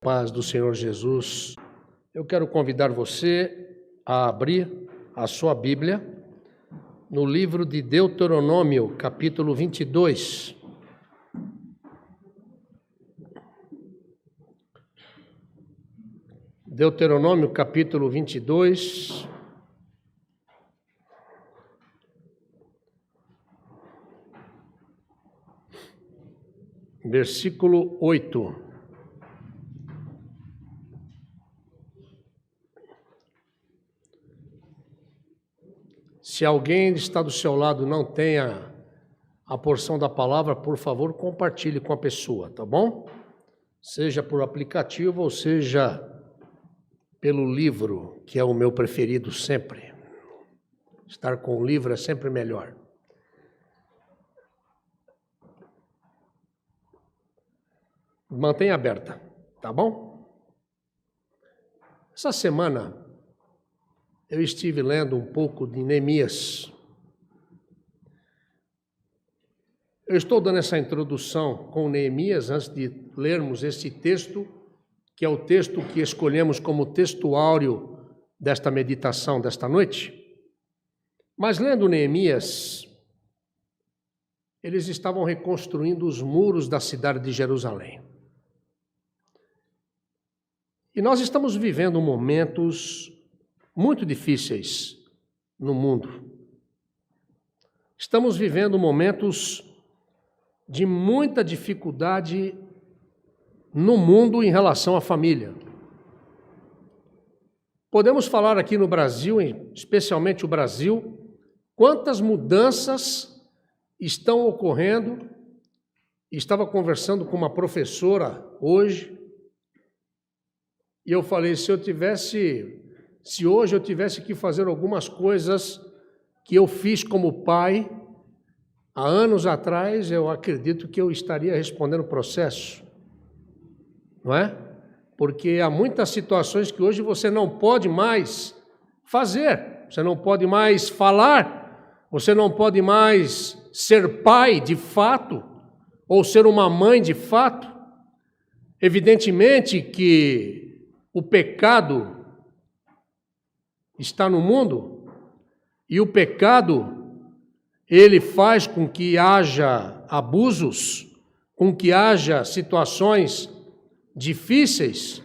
Paz do Senhor Jesus, eu quero convidar você a abrir a sua Bíblia no livro de Deuteronômio, capítulo 22. Deuteronômio, capítulo 22. Versículo 8. Se alguém está do seu lado não tenha a porção da palavra, por favor, compartilhe com a pessoa, tá bom? Seja por aplicativo ou seja pelo livro, que é o meu preferido sempre. Estar com o livro é sempre melhor. Mantenha aberta, tá bom? Essa semana eu estive lendo um pouco de Neemias. Eu estou dando essa introdução com Neemias antes de lermos esse texto, que é o texto que escolhemos como texto áureo desta meditação desta noite. Mas lendo Neemias, eles estavam reconstruindo os muros da cidade de Jerusalém. E nós estamos vivendo momentos muito difíceis no mundo. Estamos vivendo momentos de muita dificuldade no mundo em relação à família. Podemos falar aqui no Brasil, especialmente o Brasil, quantas mudanças estão ocorrendo. Estava conversando com uma professora hoje, e eu falei, se hoje eu tivesse que fazer algumas coisas que eu fiz como pai, há anos atrás, eu acredito que eu estaria respondendo processo, não é? Porque há muitas situações que hoje você não pode mais fazer, você não pode mais falar, você não pode mais ser pai de fato, ou ser uma mãe de fato. Evidentemente que o pecado está no mundo, e o pecado, ele faz com que haja abusos, com que haja situações difíceis,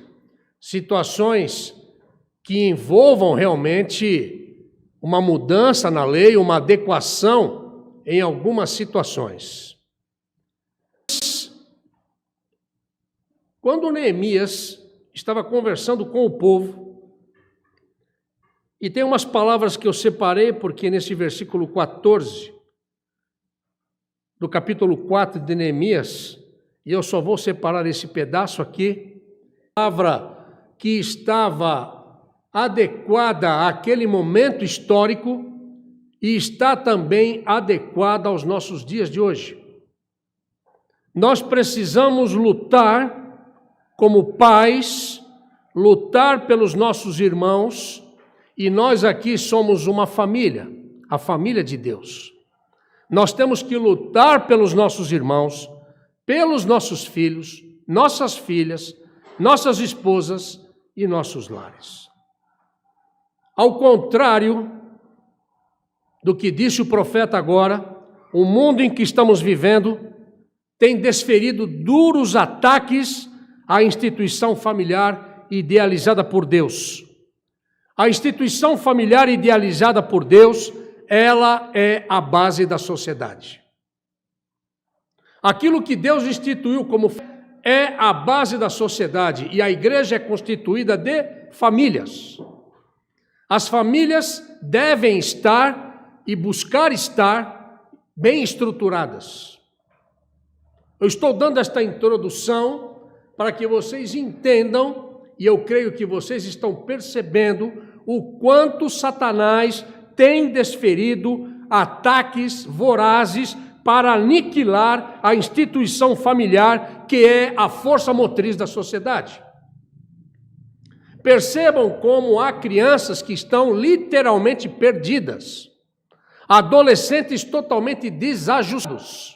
situações que envolvam realmente uma mudança na lei, uma adequação em algumas situações. Quando Neemias estava conversando com o povo, e tem umas palavras que eu separei, porque nesse versículo 14, do capítulo 4 de Neemias, e eu só vou separar esse pedaço aqui, palavra que estava adequada àquele momento histórico e está também adequada aos nossos dias de hoje. Nós precisamos lutar como pais, lutar pelos nossos irmãos, e nós aqui somos uma família, a família de Deus. Nós temos que lutar pelos nossos irmãos, pelos nossos filhos, nossas filhas, nossas esposas e nossos lares. Ao contrário do que disse o profeta agora, o mundo em que estamos vivendo tem desferido duros ataques à instituição familiar idealizada por Deus. A instituição familiar idealizada por Deus, ela é a base da sociedade. Aquilo que Deus instituiu como é a base da sociedade, e a igreja é constituída de famílias. As famílias devem estar e buscar estar bem estruturadas. Eu estou dando esta introdução para que vocês entendam, e eu creio que vocês estão percebendo o quanto Satanás tem desferido ataques vorazes para aniquilar a instituição familiar, que é a força motriz da sociedade. Percebam como há crianças que estão literalmente perdidas, adolescentes totalmente desajustados,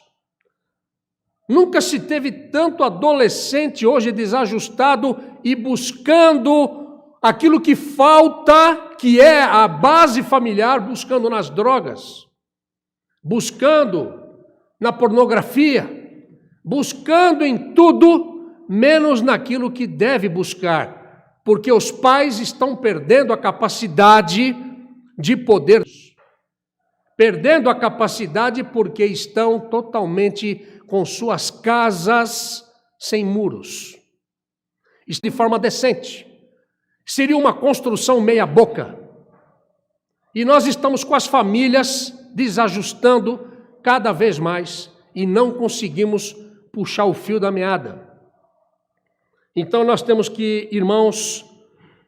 Nunca se teve tanto adolescente hoje desajustado e buscando aquilo que falta, que é a base familiar, buscando nas drogas, buscando na pornografia, buscando em tudo, menos naquilo que deve buscar, porque os pais estão perdendo a capacidade de poder, perdendo a capacidade porque estão totalmente com suas casas sem muros. Isso de forma decente. Seria uma construção meia boca. E nós estamos com as famílias desajustando cada vez mais e não conseguimos puxar o fio da meada. Então nós temos que, irmãos,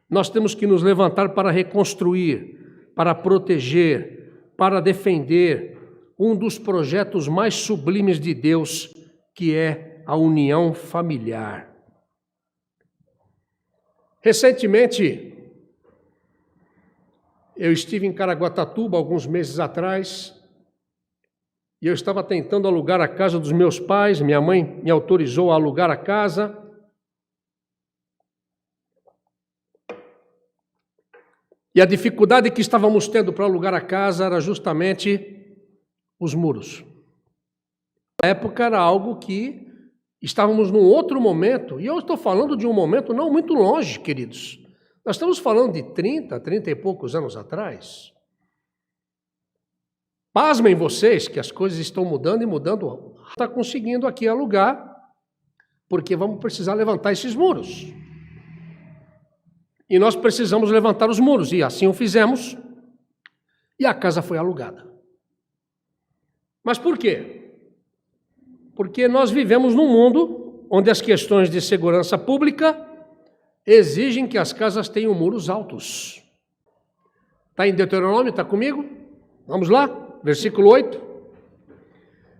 nós temos que nos levantar para reconstruir, para proteger, para defender um dos projetos mais sublimes de Deus, que é a união familiar. Recentemente, eu estive em Caraguatatuba, alguns meses atrás, e eu estava tentando alugar a casa dos meus pais, minha mãe me autorizou a alugar a casa. E a dificuldade que estávamos tendo para alugar a casa era justamente os muros. Na época era algo que estávamos num outro momento, e eu estou falando de um momento não muito longe, queridos. Nós estamos falando de 30 e poucos anos atrás. Pasmem vocês que as coisas estão mudando e mudando. Está conseguindo aqui alugar, porque vamos precisar levantar esses muros. E nós precisamos levantar os muros, e assim o fizemos, e a casa foi alugada. Mas por quê? Porque nós vivemos num mundo onde as questões de segurança pública exigem que as casas tenham muros altos. Está em Deuteronômio, está comigo? Vamos lá, versículo 8.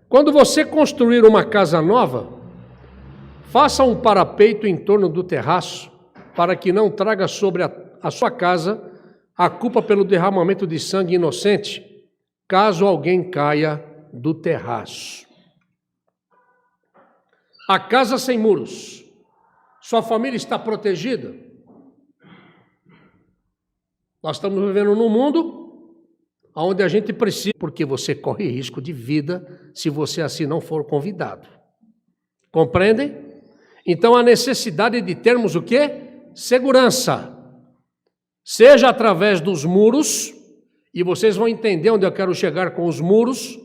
Quando você construir uma casa nova, faça um parapeito em torno do terraço, para que não traga sobre a sua casa a culpa pelo derramamento de sangue inocente, caso alguém caia do terraço. A casa sem muros, sua família está protegida? Nós estamos vivendo num mundo onde a gente precisa, porque você corre risco de vida se você assim não for convidado. Compreendem? Então a necessidade de termos o quê? Segurança. Seja através dos muros, e vocês vão entender onde eu quero chegar com os muros,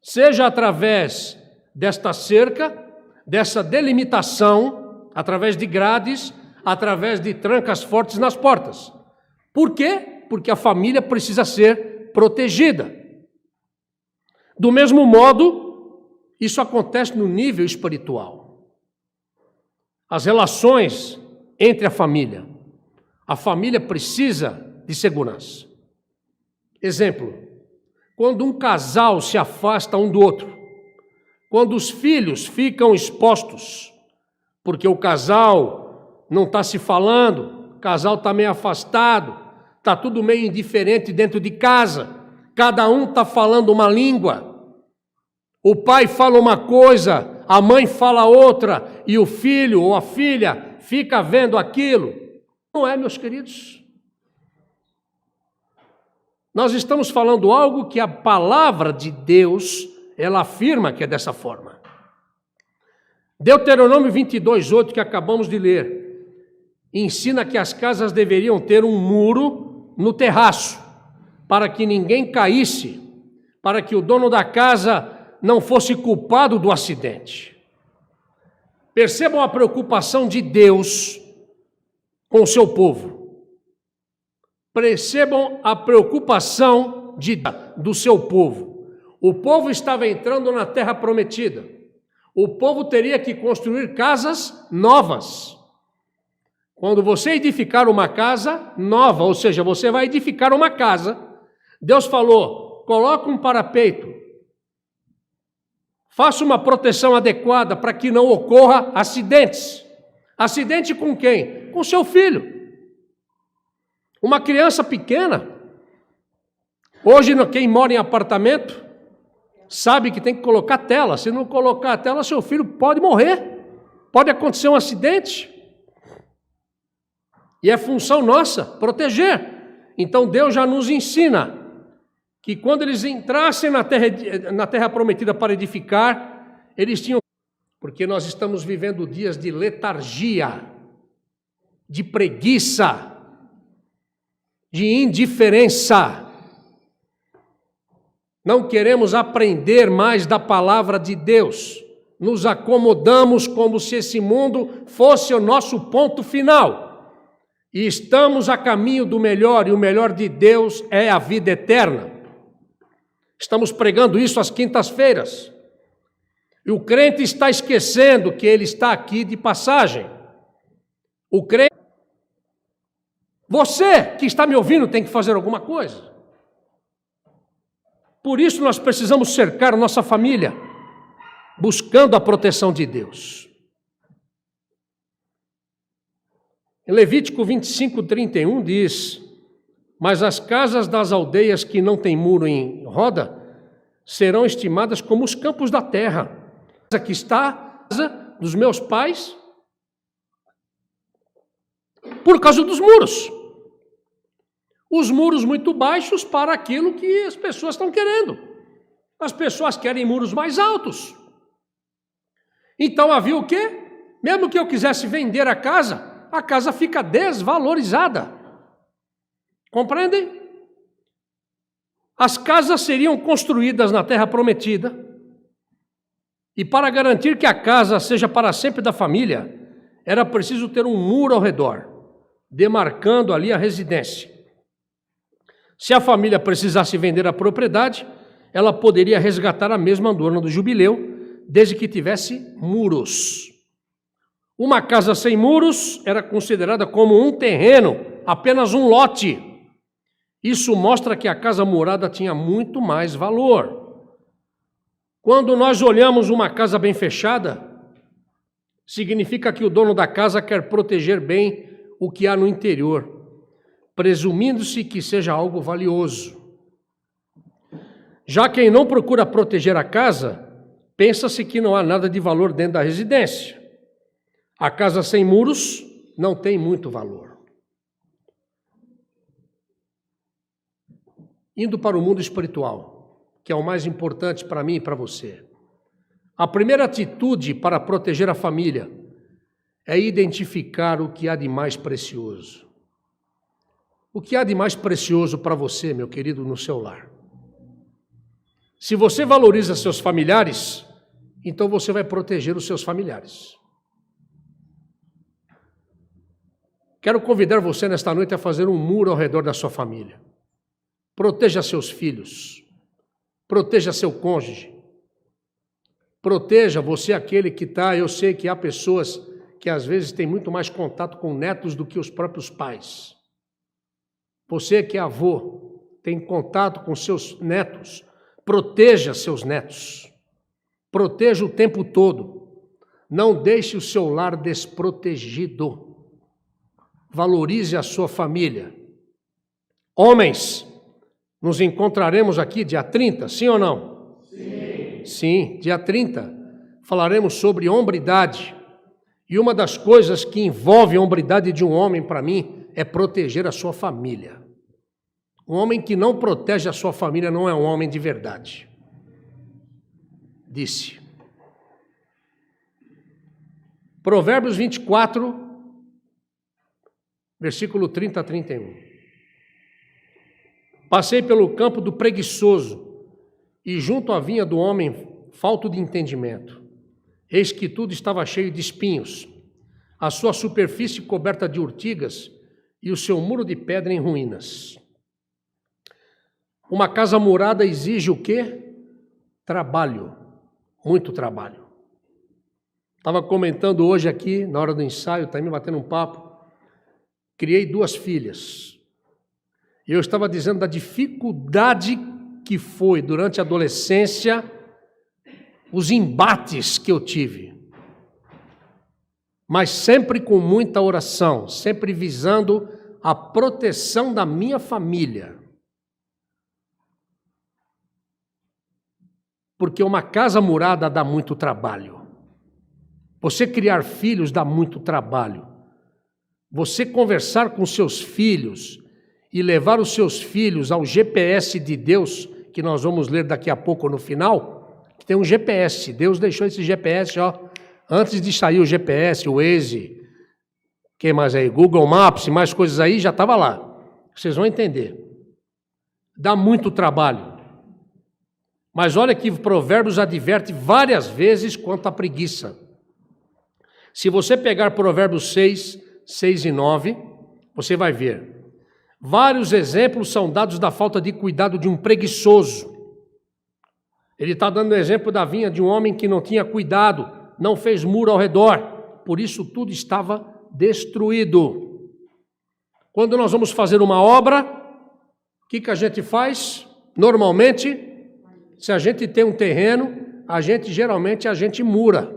seja através desta cerca, dessa delimitação, através de grades, através de trancas fortes nas portas. Por quê? Porque a família precisa ser protegida. Do mesmo modo, isso acontece no nível espiritual. As relações entre a família precisa de segurança. Exemplo, quando um casal se afasta um do outro, quando os filhos ficam expostos, porque o casal não está se falando, o casal está meio afastado, está tudo meio indiferente dentro de casa, cada um está falando uma língua, o pai fala uma coisa, a mãe fala outra, e o filho ou a filha fica vendo aquilo. Não é, meus queridos? Nós estamos falando algo que a palavra de Deus, ela afirma que é dessa forma. Deuteronômio 22:8, que acabamos de ler, ensina que as casas deveriam ter um muro no terraço, para que ninguém caísse, para que o dono da casa não fosse culpado do acidente. Percebam a preocupação de Deus com o seu povo. Percebam a preocupação do seu povo. O povo estava entrando na terra prometida. O povo teria que construir casas novas. Quando você edificar uma casa nova, ou seja, você vai edificar uma casa, Deus falou, coloca um parapeito, faça uma proteção adequada para que não ocorra acidentes. Acidente com quem? Com seu filho. Uma criança pequena, hoje quem mora em apartamento, sabe que tem que colocar tela. Se não colocar a tela, seu filho pode morrer, pode acontecer um acidente. E é função nossa proteger. Então Deus já nos ensina que quando eles entrassem na terra prometida para edificar, eles tinham... Porque nós estamos vivendo dias de letargia, de preguiça, de indiferença. Não queremos aprender mais da palavra de Deus. Nos acomodamos como se esse mundo fosse o nosso ponto final. E estamos a caminho do melhor, e o melhor de Deus é a vida eterna. Estamos pregando isso às quintas-feiras. E o crente está esquecendo que ele está aqui de passagem. O crente... Você que está me ouvindo tem que fazer alguma coisa. Por isso nós precisamos cercar a nossa família, buscando a proteção de Deus. Em Levítico 25:31 diz: mas as casas das aldeias que não têm muro em roda serão estimadas como os campos da terra. Aqui está a casa dos meus pais por causa dos muros. Os muros muito baixos para aquilo que as pessoas estão querendo. As pessoas querem muros mais altos. Então havia o quê? Mesmo que eu quisesse vender a casa fica desvalorizada. Compreendem? As casas seriam construídas na terra prometida, e para garantir que a casa seja para sempre da família, era preciso ter um muro ao redor, demarcando ali a residência. Se a família precisasse vender a propriedade, ela poderia resgatar a mesma no ano do jubileu, desde que tivesse muros. Uma casa sem muros era considerada como um terreno, apenas um lote. Isso mostra que a casa murada tinha muito mais valor. Quando nós olhamos uma casa bem fechada, significa que o dono da casa quer proteger bem o que há no interior, presumindo-se que seja algo valioso. Já quem não procura proteger a casa, pensa-se que não há nada de valor dentro da residência. A casa sem muros não tem muito valor. Indo para o mundo espiritual, que é o mais importante para mim e para você. A primeira atitude para proteger a família é identificar o que há de mais precioso. O que há de mais precioso para você, meu querido, no seu lar? Se você valoriza seus familiares, então você vai proteger os seus familiares. Quero convidar você nesta noite a fazer um muro ao redor da sua família. Proteja seus filhos. Proteja seu cônjuge. Proteja você aquele que está... Eu sei que há pessoas que às vezes têm muito mais contato com netos do que os próprios pais. Você que é avô, tem contato com seus netos. Proteja seus netos. Proteja o tempo todo. Não deixe o seu lar desprotegido. Valorize a sua família. Homens, nos encontraremos aqui dia 30, sim ou não? Sim. Sim, dia 30. Falaremos sobre hombridade. E uma das coisas que envolve a hombridade de um homem, para mim, é proteger a sua família. Um homem que não protege a sua família não é um homem de verdade. Disse. Provérbios 24, versículo 30 a 31. Passei pelo campo do preguiçoso e junto à vinha do homem falto de entendimento. Eis que tudo estava cheio de espinhos, a sua superfície coberta de urtigas e o seu muro de pedra em ruínas. Uma casa murada exige o quê? Trabalho, muito trabalho. Estava comentando hoje aqui, na hora do ensaio, também batendo um papo. Criei 2 filhas. E eu estava dizendo da dificuldade que foi durante a adolescência, os embates que eu tive. Mas sempre com muita oração, sempre visando a proteção da minha família. Porque uma casa murada dá muito trabalho. Você criar filhos dá muito trabalho. Você conversar com seus filhos e levar os seus filhos ao GPS de Deus, que nós vamos ler daqui a pouco no final, que tem um GPS. Deus deixou esse GPS, antes de sair o GPS, o Waze, que mais aí? Google Maps, mais coisas aí, já estava lá. Vocês vão entender. Dá muito trabalho. Mas olha que Provérbios adverte várias vezes quanto à preguiça. Se você pegar Provérbios 6, 6 e 9, você vai ver. Vários exemplos são dados da falta de cuidado de um preguiçoso. Ele está dando o exemplo da vinha de um homem que não tinha cuidado, não fez muro ao redor, por isso tudo estava destruído. Quando nós vamos fazer uma obra, o que a gente faz? Normalmente, se a gente tem um terreno, geralmente a gente mura.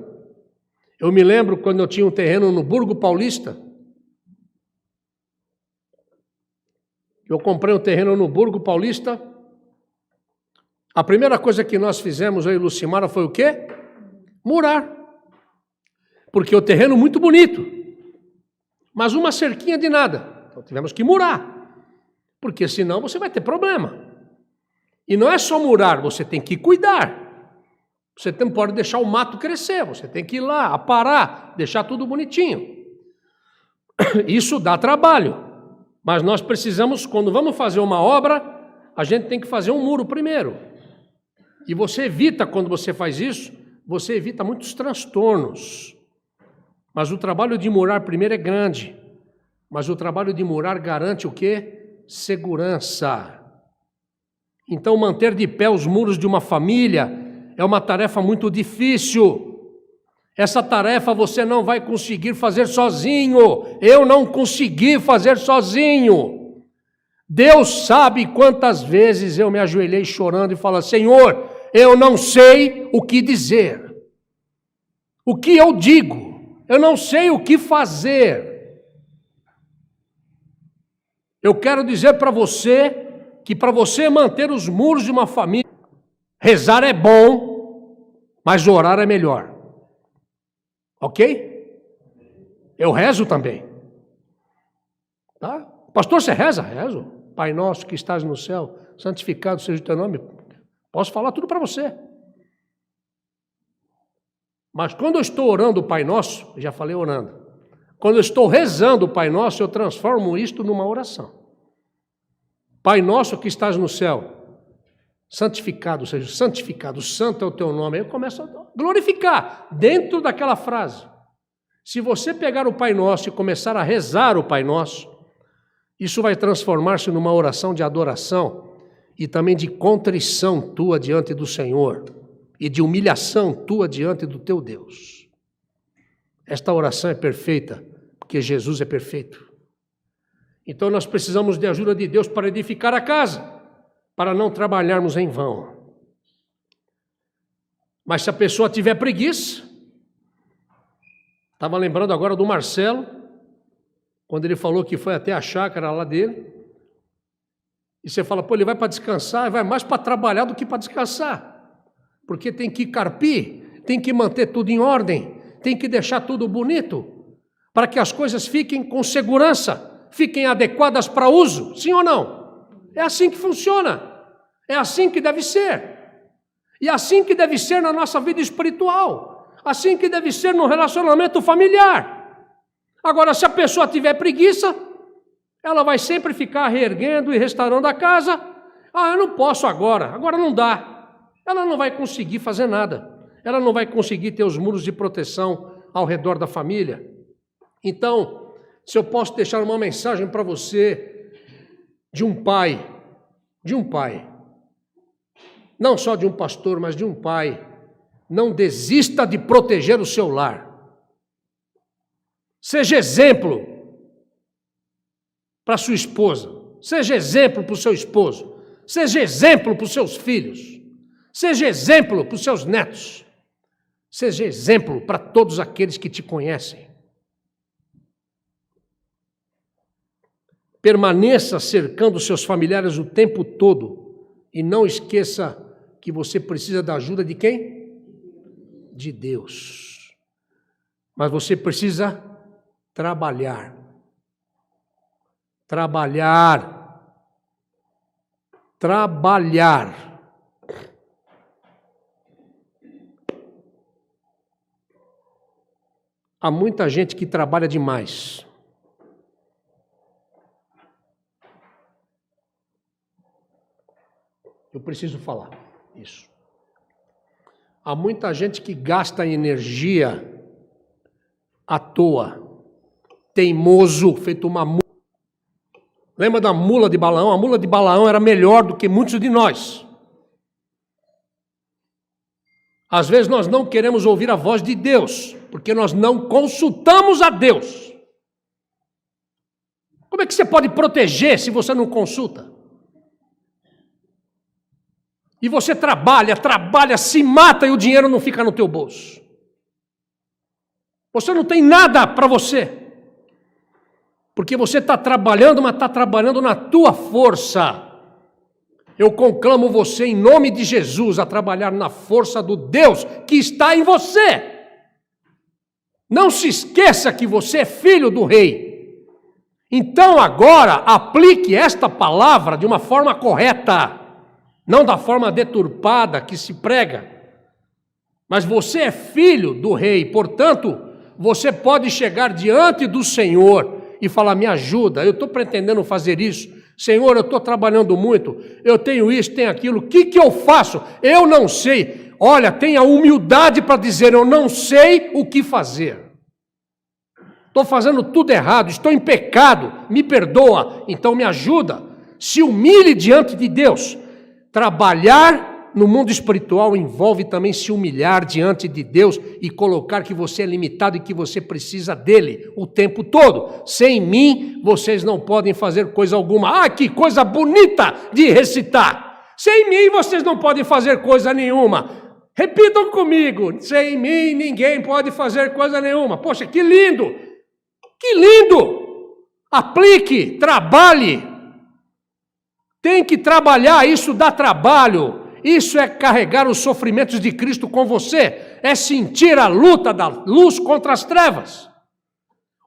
Eu me lembro quando eu tinha um terreno no Burgo Paulista, eu comprei um terreno no Burgo Paulista, a primeira coisa que nós fizemos, eu e Lucimara, foi o quê? Murar. Porque o terreno é muito bonito, mas uma cerquinha de nada. Então tivemos que murar, porque senão você vai ter problema. E não é só murar, você tem que cuidar. Você não pode deixar o mato crescer, você tem que ir lá, aparar, deixar tudo bonitinho. Isso dá trabalho. Mas nós precisamos, quando vamos fazer uma obra, a gente tem que fazer um muro primeiro. E você evita, quando você faz isso, você evita muitos transtornos. Mas o trabalho de murar primeiro é grande. Mas o trabalho de murar garante o quê? Segurança. Então, manter de pé os muros de uma família é uma tarefa muito difícil. Essa tarefa você não vai conseguir fazer sozinho. Eu não consegui fazer sozinho. Deus sabe quantas vezes eu me ajoelhei chorando e falo: Senhor, eu não sei o que dizer. O que eu digo? Eu não sei o que fazer. Eu quero dizer para você que para você manter os muros de uma família, rezar é bom, mas orar é melhor. Ok? Eu rezo também. Tá? Pastor, você reza? Rezo. Pai nosso que estás no céu, santificado seja o teu nome. Posso falar tudo para você. Mas quando eu estou orando o Pai Nosso, já falei orando. Quando eu estou rezando o Pai Nosso, eu transformo isto numa oração. Pai Nosso que estás no céu, santificado seja, santificado, santo é o teu nome. Aí eu começo a glorificar dentro daquela frase. Se você pegar o Pai Nosso e começar a rezar o Pai Nosso, isso vai transformar-se numa oração de adoração e também de contrição tua diante do Senhor e de humilhação tua diante do teu Deus. Esta oração é perfeita, porque Jesus é perfeito. Então nós precisamos de ajuda de Deus para edificar a casa, para não trabalharmos em vão. Mas se a pessoa tiver preguiça, estava lembrando agora do Marcelo, quando ele falou que foi até a chácara lá dele, e você fala, ele vai para descansar, vai mais para trabalhar do que para descansar, porque tem que carpir, tem que manter tudo em ordem, tem que deixar tudo bonito, para que as coisas fiquem com segurança, fiquem adequadas para uso, sim ou não? É assim que funciona, é assim que deve ser, e assim que deve ser na nossa vida espiritual, assim que deve ser no relacionamento familiar. Agora, se a pessoa tiver preguiça, ela vai sempre ficar reerguendo e restaurando a casa. Eu não posso agora não dá. Ela não vai conseguir fazer nada, ela não vai conseguir ter os muros de proteção ao redor da família. Então, se eu posso deixar uma mensagem para você de um pai, não só de um pastor, mas de um pai, não desista de proteger o seu lar. Seja exemplo para sua esposa, seja exemplo para o seu esposo, seja exemplo para os seus filhos, seja exemplo para os seus netos, seja exemplo para todos aqueles que te conhecem. Permaneça cercando seus familiares o tempo todo e não esqueça que você precisa da ajuda de quem? De Deus. Mas você precisa trabalhar. Trabalhar. Trabalhar. Há muita gente que trabalha demais. Eu preciso falar isso. Há muita gente que gasta energia à toa, teimoso, feito uma mula. Lembra da mula de Balaão? A mula de Balaão era melhor do que muitos de nós. Às vezes nós não queremos ouvir a voz de Deus, porque nós não consultamos a Deus. Como é que você pode proteger se você não consulta? E você trabalha, se mata e o dinheiro não fica no teu bolso. Você não tem nada para você. Porque você está trabalhando, mas está trabalhando na tua força. Eu conclamo você, em nome de Jesus, a trabalhar na força do Deus que está em você. Não se esqueça que você é filho do rei. Então agora aplique esta palavra de uma forma correta. Não da forma deturpada que se prega. Mas você é filho do rei, portanto, você pode chegar diante do Senhor e falar, me ajuda, eu estou pretendendo fazer isso. Senhor, eu estou trabalhando muito, eu tenho isso, tenho aquilo, o que eu faço? Eu não sei. Olha, tenha humildade para dizer, eu não sei o que fazer. Estou fazendo tudo errado, estou em pecado, me perdoa, então me ajuda. Se humilhe diante de Deus. Trabalhar no mundo espiritual envolve também se humilhar diante de Deus e colocar que você é limitado e que você precisa dele o tempo todo. Sem mim, vocês não podem fazer coisa alguma. Ah, que coisa bonita de recitar! Sem mim, vocês não podem fazer coisa nenhuma. Repitam comigo, sem mim ninguém pode fazer coisa nenhuma. Poxa, que lindo! Que lindo! Aplique, trabalhe. Tem que trabalhar, isso dá trabalho. Isso é carregar os sofrimentos de Cristo com você. É sentir a luta da luz contra as trevas.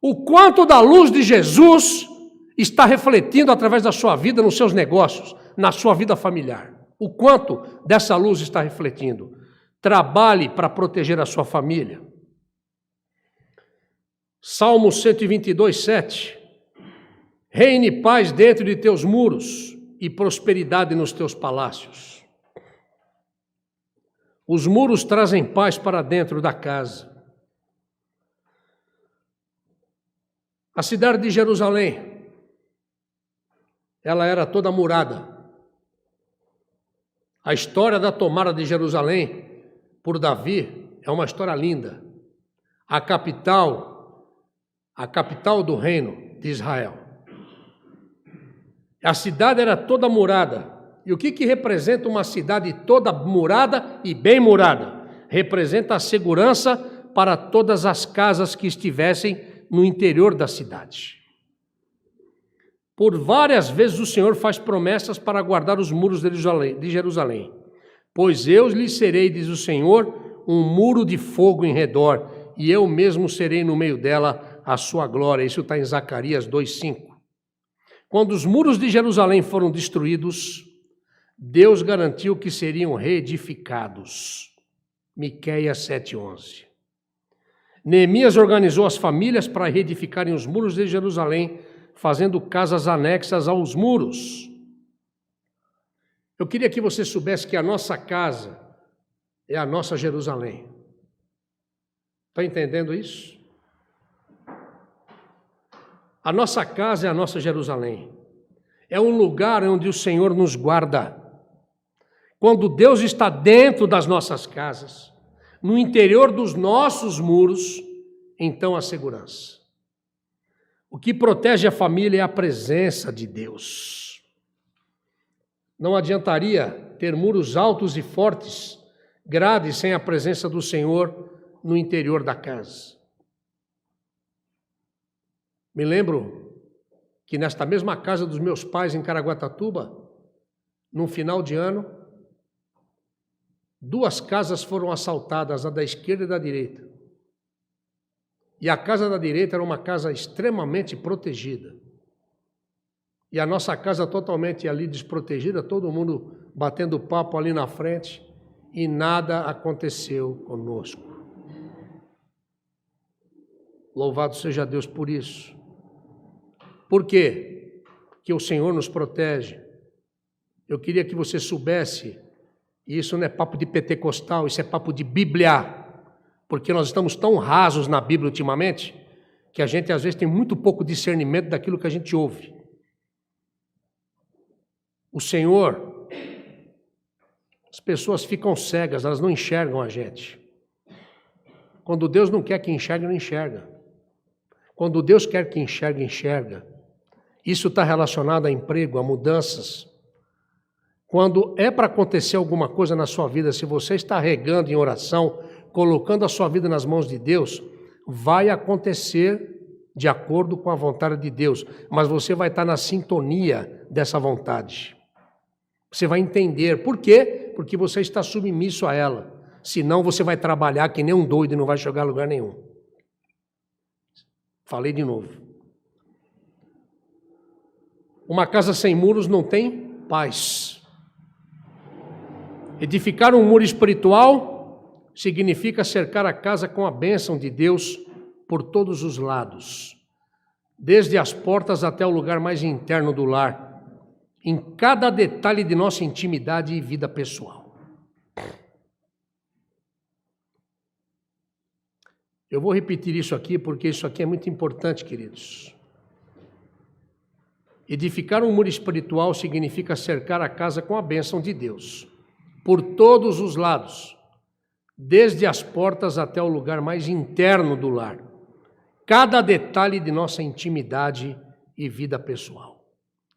O quanto da luz de Jesus está refletindo através da sua vida, nos seus negócios, na sua vida familiar. O quanto dessa luz está refletindo. Trabalhe para proteger a sua família. Salmo 122, 7. Reine paz dentro de teus muros e prosperidade nos teus palácios. Os muros trazem paz para dentro da casa. A cidade de Jerusalém, ela era toda murada. A história da tomada de Jerusalém por Davi é uma história linda. A capital do reino de Israel. A cidade era toda murada. E o que representa uma cidade toda murada e bem murada? Representa a segurança para todas as casas que estivessem no interior da cidade. Por várias vezes o Senhor faz promessas para guardar os muros de Jerusalém. Pois eu lhe serei, diz o Senhor, um muro de fogo em redor, e eu mesmo serei no meio dela a sua glória. Isso está em Zacarias 2:5. Quando os muros de Jerusalém foram destruídos, Deus garantiu que seriam reedificados. Miqueias 7:11. Neemias organizou as famílias para reedificarem os muros de Jerusalém, fazendo casas anexas aos muros. Eu queria que você soubesse que a nossa casa é a nossa Jerusalém. Está entendendo isso? A nossa casa é a nossa Jerusalém. É um lugar onde o Senhor nos guarda. Quando Deus está dentro das nossas casas, no interior dos nossos muros, então a segurança. O que protege a família é a presença de Deus. Não adiantaria ter muros altos e fortes, grades sem a presença do Senhor no interior da casa. Me lembro que nesta mesma casa dos meus pais em Caraguatatuba, num final de ano, 2 casas foram assaltadas, a da esquerda e da direita. E a casa da direita era uma casa extremamente protegida. E a nossa casa totalmente ali desprotegida, todo mundo batendo papo ali na frente, e nada aconteceu conosco. Louvado seja Deus por isso. Por quê? Porque o Senhor nos protege. Eu queria que você soubesse, e isso não é papo de pentecostal, isso é papo de Bíblia, porque nós estamos tão rasos na Bíblia ultimamente, que a gente às vezes tem muito pouco discernimento daquilo que a gente ouve. O Senhor, as pessoas ficam cegas, elas não enxergam a gente. Quando Deus não quer que enxergue, não enxerga. Quando Deus quer que enxergue, enxerga. Isso está relacionado a emprego, a mudanças. Quando é para acontecer alguma coisa na sua vida, se você está regando em oração, colocando a sua vida nas mãos de Deus, vai acontecer de acordo com a vontade de Deus, mas você vai estar na sintonia dessa vontade. Você vai entender. Por quê? Porque você está submisso a ela. Senão você vai trabalhar que nem um doido e não vai chegar a lugar nenhum. Falei de novo. Uma casa sem muros não tem paz. Edificar um muro espiritual significa cercar a casa com a bênção de Deus por todos os lados, desde as portas até o lugar mais interno do lar, em cada detalhe de nossa intimidade e vida pessoal. Eu vou repetir isso aqui porque isso aqui é muito importante, queridos. Edificar um muro espiritual significa cercar a casa com a bênção de Deus, por todos os lados, desde as portas até o lugar mais interno do lar, cada detalhe de nossa intimidade e vida pessoal.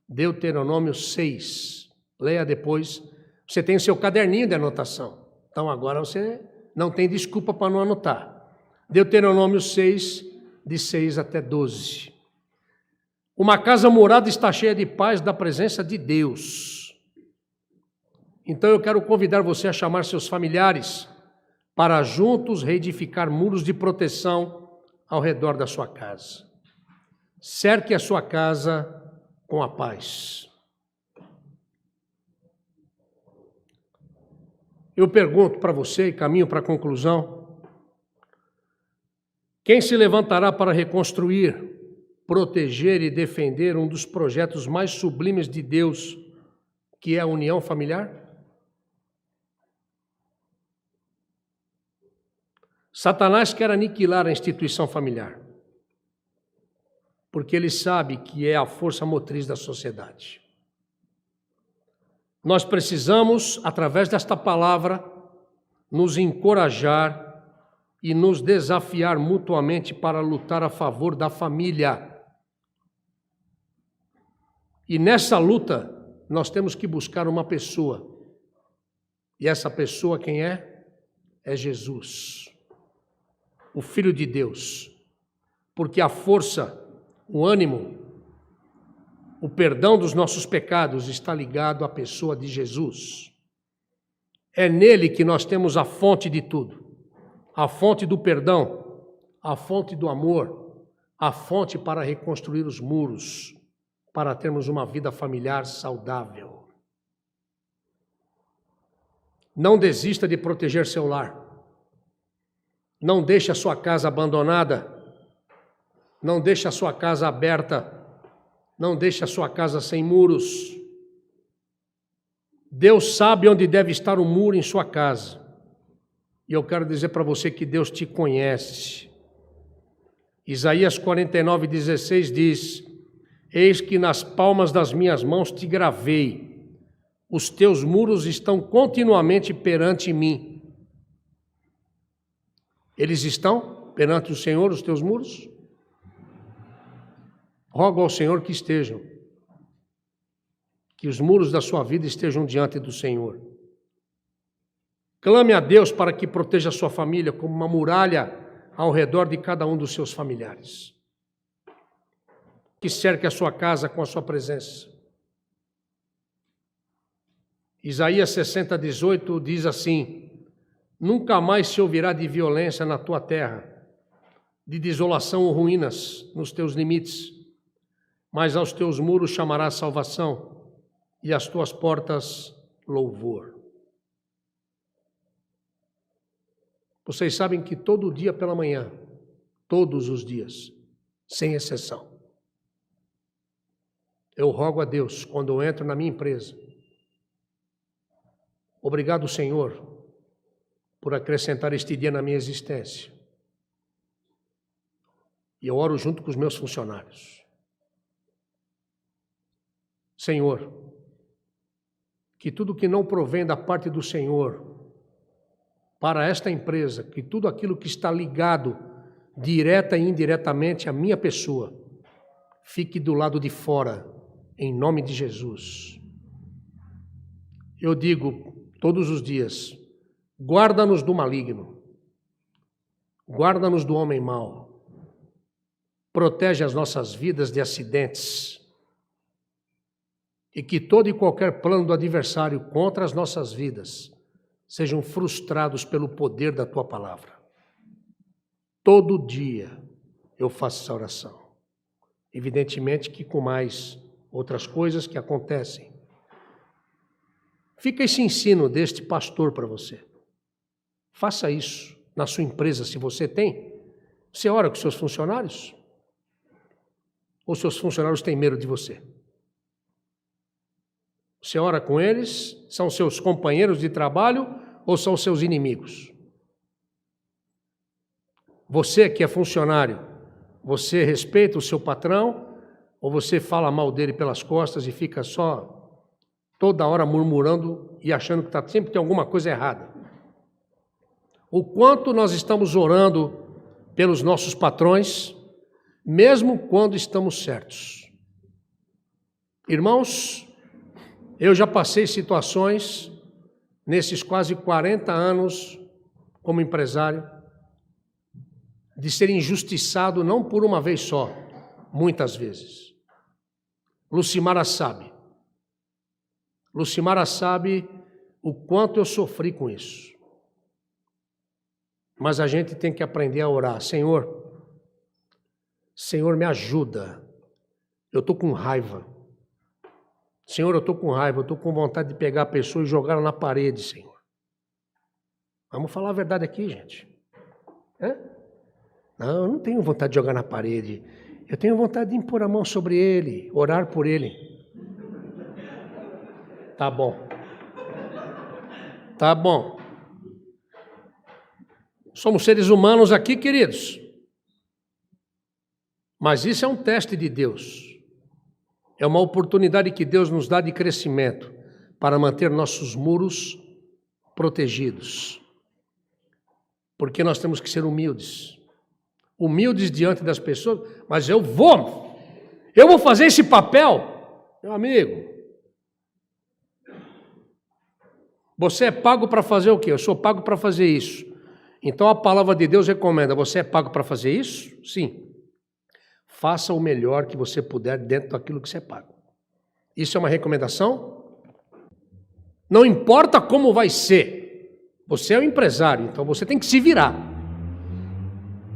Deuteronômio 6, leia depois. Você tem o seu caderninho de anotação, então agora você não tem desculpa para não anotar. Deuteronômio 6, de 6 até 12. Uma casa morada está cheia de paz da presença de Deus. Então eu quero convidar você a chamar seus familiares para juntos reedificar muros de proteção ao redor da sua casa. Cerque a sua casa com a paz. Eu pergunto para você, e caminho para a conclusão, quem se levantará para reconstruir, proteger e defender um dos projetos mais sublimes de Deus, que é a união familiar? Satanás quer aniquilar a instituição familiar, porque ele sabe que é a força motriz da sociedade. Nós precisamos, através desta palavra, nos encorajar e nos desafiar mutuamente para lutar a favor da família. E nessa luta, nós temos que buscar uma pessoa. E essa pessoa quem é? É Jesus, o Filho de Deus. Porque a força, o ânimo, o perdão dos nossos pecados está ligado à pessoa de Jesus. É nele que nós temos a fonte de tudo. A fonte do perdão, a fonte do amor, a fonte para reconstruir os muros, para termos uma vida familiar saudável. Não desista de proteger seu lar. Não deixe a sua casa abandonada. Não deixe a sua casa aberta. Não deixe a sua casa sem muros. Deus sabe onde deve estar o muro em sua casa. E eu quero dizer para você que Deus te conhece. Isaías 49:16 diz: eis que nas palmas das minhas mãos te gravei, os teus muros estão continuamente perante mim. Eles estão perante o Senhor, os teus muros? Rogo ao Senhor que estejam, que os muros da sua vida estejam diante do Senhor. Clame a Deus para que proteja a sua família como uma muralha ao redor de cada um dos seus familiares. Que cerque a sua casa com a sua presença. Isaías 60:18 diz assim: Nunca mais se ouvirá de violência na tua terra, de desolação ou ruínas nos teus limites, mas aos teus muros chamarás salvação e às tuas portas louvor. Vocês sabem que todo dia pela manhã, todos os dias, sem exceção, eu rogo a Deus, quando eu entro na minha empresa, obrigado, Senhor, por acrescentar este dia na minha existência. E eu oro junto com os meus funcionários. Senhor, que tudo que não provém da parte do Senhor para esta empresa, que tudo aquilo que está ligado direta e indiretamente à minha pessoa, fique do lado de fora, em nome de Jesus. Eu digo todos os dias, guarda-nos do maligno, guarda-nos do homem mau, protege as nossas vidas de acidentes e que todo e qualquer plano do adversário contra as nossas vidas sejam frustrados pelo poder da Tua palavra. Todo dia eu faço essa oração. Evidentemente que com mais outras coisas que acontecem. Fica esse ensino deste pastor para você. Faça isso na sua empresa, se você tem. Você ora com seus funcionários? Ou seus funcionários têm medo de você? Você ora com eles? São seus companheiros de trabalho ou são seus inimigos? Você que é funcionário, você respeita o seu patrão ou você fala mal dele pelas costas e fica só toda hora murmurando e achando que sempre tem alguma coisa errada? O quanto nós estamos orando pelos nossos patrões, mesmo quando estamos certos. Irmãos, eu já passei situações nesses quase 40 anos como empresário de ser injustiçado não por uma vez só, muitas vezes. Lucimara sabe o quanto eu sofri com isso. Mas a gente tem que aprender a orar. Senhor, me ajuda. Eu estou com raiva. Senhor, eu estou com raiva, eu estou com vontade de pegar a pessoa e jogar ela na parede, Senhor. Vamos falar a verdade aqui, gente. Não, eu não tenho vontade de jogar na parede. Eu tenho vontade de impor a mão sobre ele, orar por ele. Tá bom. Somos seres humanos aqui, queridos. Mas isso é um teste de Deus. É uma oportunidade que Deus nos dá de crescimento para manter nossos muros protegidos. Porque nós temos que ser humildes. Humildes diante das pessoas. Mas eu vou fazer esse papel. Meu amigo, você é pago para fazer o quê? Eu sou pago para fazer isso. Então a palavra de Deus recomenda, você é pago para fazer isso? Sim. Faça o melhor que você puder dentro daquilo que você é pago. Isso é uma recomendação? Não importa como vai ser. Você é um empresário, então você tem que se virar.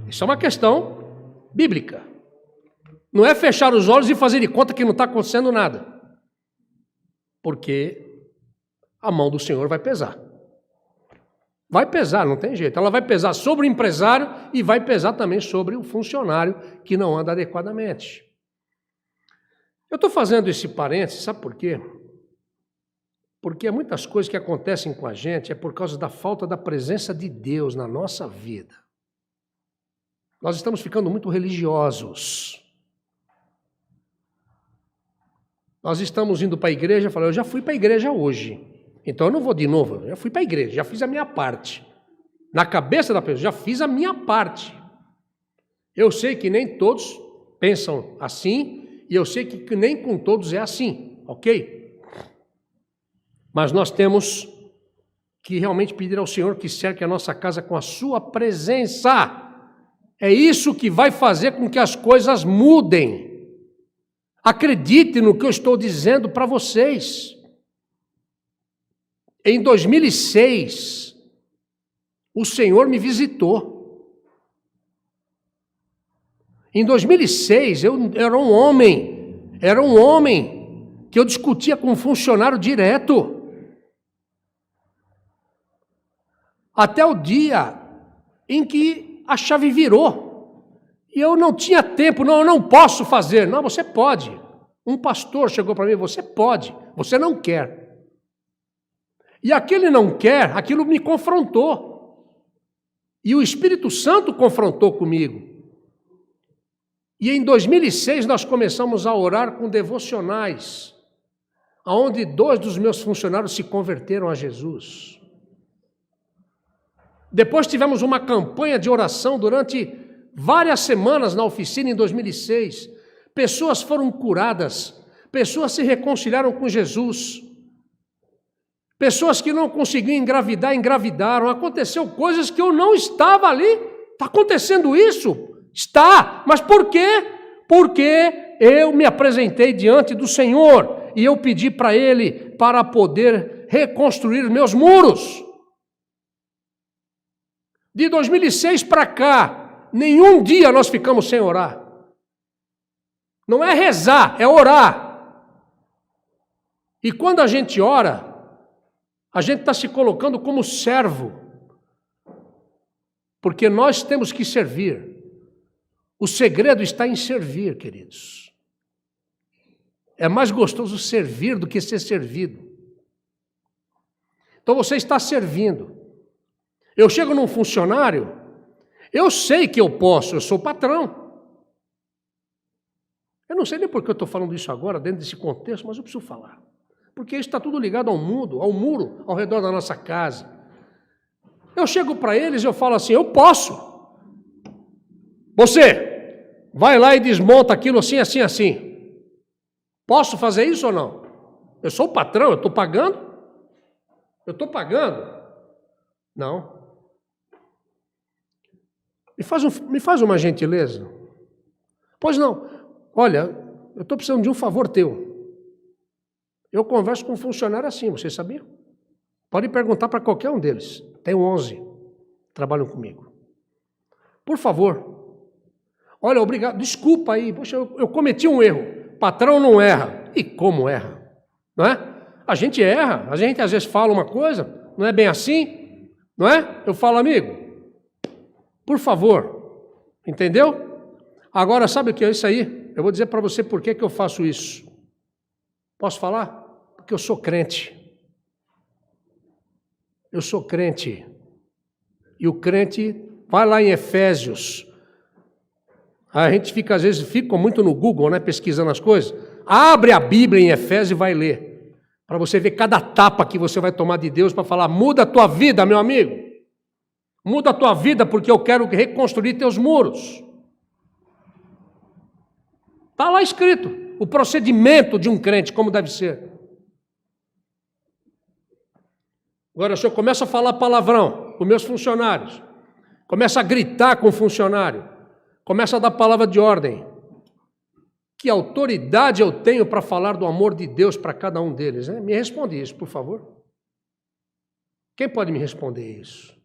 Isso é uma questão bíblica. Não é fechar os olhos e fazer de conta que não está acontecendo nada. Porque a mão do Senhor vai pesar. Vai pesar, não tem jeito. Ela vai pesar sobre o empresário e vai pesar também sobre o funcionário que não anda adequadamente. Eu estou fazendo esse parênteses, sabe por quê? Porque muitas coisas que acontecem com a gente é por causa da falta da presença de Deus na nossa vida. Nós estamos ficando muito religiosos. Nós estamos indo para a igreja, falando, eu já fui para a igreja hoje. Então eu não vou de novo, eu já fui para a igreja, já fiz a minha parte. Na cabeça da pessoa, já fiz a minha parte. Eu sei que nem todos pensam assim, e eu sei que nem com todos é assim, ok? Mas nós temos que realmente pedir ao Senhor que cerque a nossa casa com a sua presença. É isso que vai fazer com que as coisas mudem. Acredite no que eu estou dizendo para vocês. Em 2006, o Senhor me visitou. Em 2006, eu era um homem que eu discutia com um funcionário direto. Até o dia em que a chave virou. E eu não tinha tempo, não, eu não posso fazer. Não, você pode. Um pastor chegou para mim, você pode, você não quer. E aquele não quer, aquilo me confrontou. E o Espírito Santo confrontou comigo. E em 2006 nós começamos a orar com devocionais, onde 2 dos meus funcionários se converteram a Jesus. Depois tivemos uma campanha de oração durante várias semanas na oficina em 2006. Pessoas foram curadas, pessoas se reconciliaram com Jesus. Pessoas que não conseguiam engravidar, engravidaram. Aconteceu coisas que eu não estava ali. Está acontecendo isso? Está. Mas por quê? Porque eu me apresentei diante do Senhor e eu pedi para Ele para poder reconstruir meus muros. De 2006 para cá, nenhum dia nós ficamos sem orar. Não é rezar, é orar. E quando a gente ora, a gente está se colocando como servo, porque nós temos que servir. O segredo está em servir, queridos. É mais gostoso servir do que ser servido. Então você está servindo. Eu chego num funcionário, eu sei que eu posso, eu sou patrão. Eu não sei nem por que eu estou falando isso agora, dentro desse contexto, mas eu preciso falar. Porque isso está tudo ligado ao muro ao redor da nossa casa. Eu chego para eles e eu falo assim, eu posso. Você, vai lá e desmonta aquilo assim, assim, assim. Posso fazer isso ou não? Eu sou o patrão, eu estou pagando? Eu estou pagando? Não. Me faz uma gentileza. Pois não. Olha, eu estou precisando de um favor teu. Eu converso com um funcionário assim, vocês sabiam? Pode perguntar para qualquer um deles. Tenho 11, trabalham comigo. Por favor. Olha, obrigado, desculpa aí, poxa, eu cometi um erro. Patrão não erra. E como erra? Não é? A gente erra, a gente às vezes fala uma coisa, não é bem assim, não é? Eu falo, amigo, por favor, entendeu? Agora, sabe o que é isso aí? Eu vou dizer para você por que eu faço isso. Posso falar? Porque eu sou crente. Eu sou crente. E o crente, vai lá em Efésios. A gente fica, às vezes, fica muito no Google, né, pesquisando as coisas. Abre a Bíblia em Efésios e vai ler. Para você ver cada tapa que você vai tomar de Deus para falar, muda a tua vida, meu amigo. Muda a tua vida porque eu quero reconstruir teus muros. Está lá escrito o procedimento de um crente, como deve ser. Agora, se eu começo a falar palavrão com meus funcionários, começo a gritar com o funcionário, começo a dar palavra de ordem, que autoridade eu tenho para falar do amor de Deus para cada um deles? Né? Me responde isso, por favor. Quem pode me responder isso?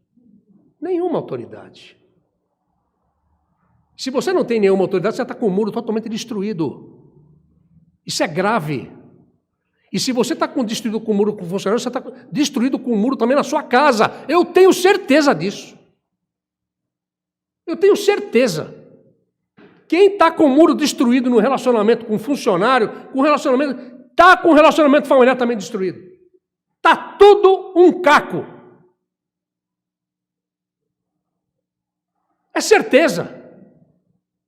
Nenhuma autoridade. Se você não tem nenhuma autoridade, você está com o muro totalmente destruído. Isso é grave. E se você está destruído com o muro com funcionário, você está destruído com o muro também na sua casa. Eu tenho certeza disso. Eu tenho certeza. Quem está com o muro destruído no relacionamento com funcionário, está com o relacionamento familiar também destruído. Está tudo um caco. É certeza.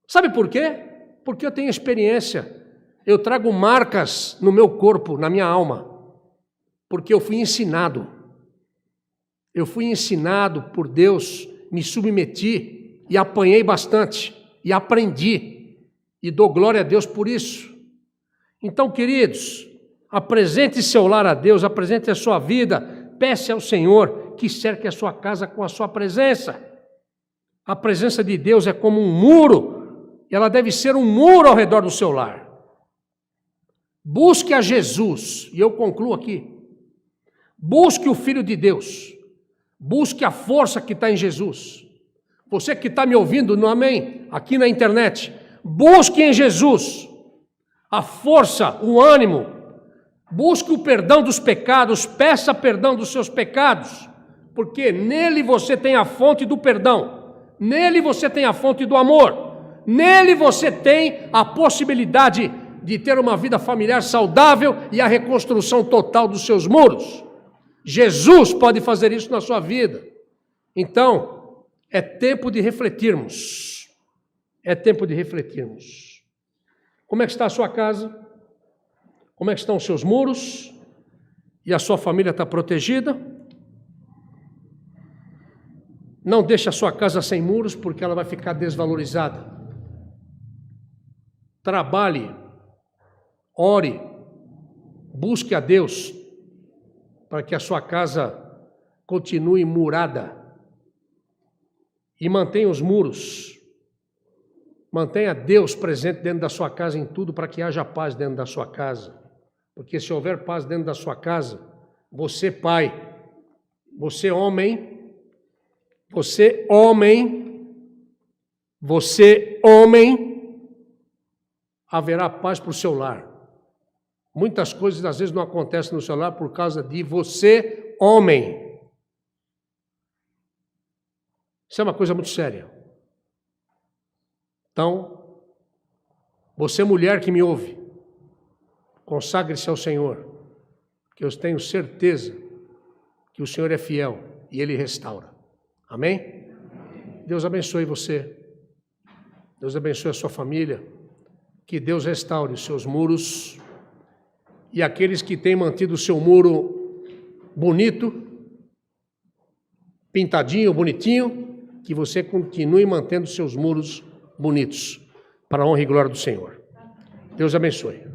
Sabe por quê? Porque eu tenho experiência. Eu trago marcas no meu corpo, na minha alma. Porque eu fui ensinado. Eu fui ensinado por Deus, me submeti e apanhei bastante. E aprendi. E dou glória a Deus por isso. Então, queridos, apresente seu lar a Deus, apresente a sua vida, peça ao Senhor que cerque a sua casa com a sua presença. A presença de Deus é como um muro. Ela deve ser um muro ao redor do seu lar. Busque a Jesus, e eu concluo aqui. Busque o Filho de Deus. Busque a força que está em Jesus. Você que está me ouvindo, no amém, aqui na internet, busque em Jesus a força, o ânimo. Busque o perdão dos pecados, peça perdão dos seus pecados, porque nele você tem a fonte do perdão, nele você tem a fonte do amor, nele você tem a possibilidade de ter uma vida familiar saudável e a reconstrução total dos seus muros. Jesus pode fazer isso na sua vida. Então, é tempo de refletirmos. É tempo de refletirmos. Como é que está a sua casa? Como é que estão os seus muros? E a sua família está protegida? Não deixe a sua casa sem muros, porque ela vai ficar desvalorizada. Trabalhe, ore, busque a Deus, para que a sua casa continue murada. E mantenha os muros. Mantenha Deus presente dentro da sua casa em tudo, para que haja paz dentro da sua casa. Porque se houver paz dentro da sua casa, você pai, você homem, haverá paz para o seu lar. Muitas coisas às vezes não acontecem no seu lar por causa de você, homem. Isso é uma coisa muito séria. Então, você mulher que me ouve, consagre-se ao Senhor, que eu tenho certeza que o Senhor é fiel e Ele restaura. Amém? Deus abençoe você. Deus abençoe a sua família. Que Deus restaure os seus muros. E aqueles que têm mantido o seu muro bonito, pintadinho, bonitinho, que você continue mantendo os seus muros bonitos, para a honra e glória do Senhor. Deus abençoe.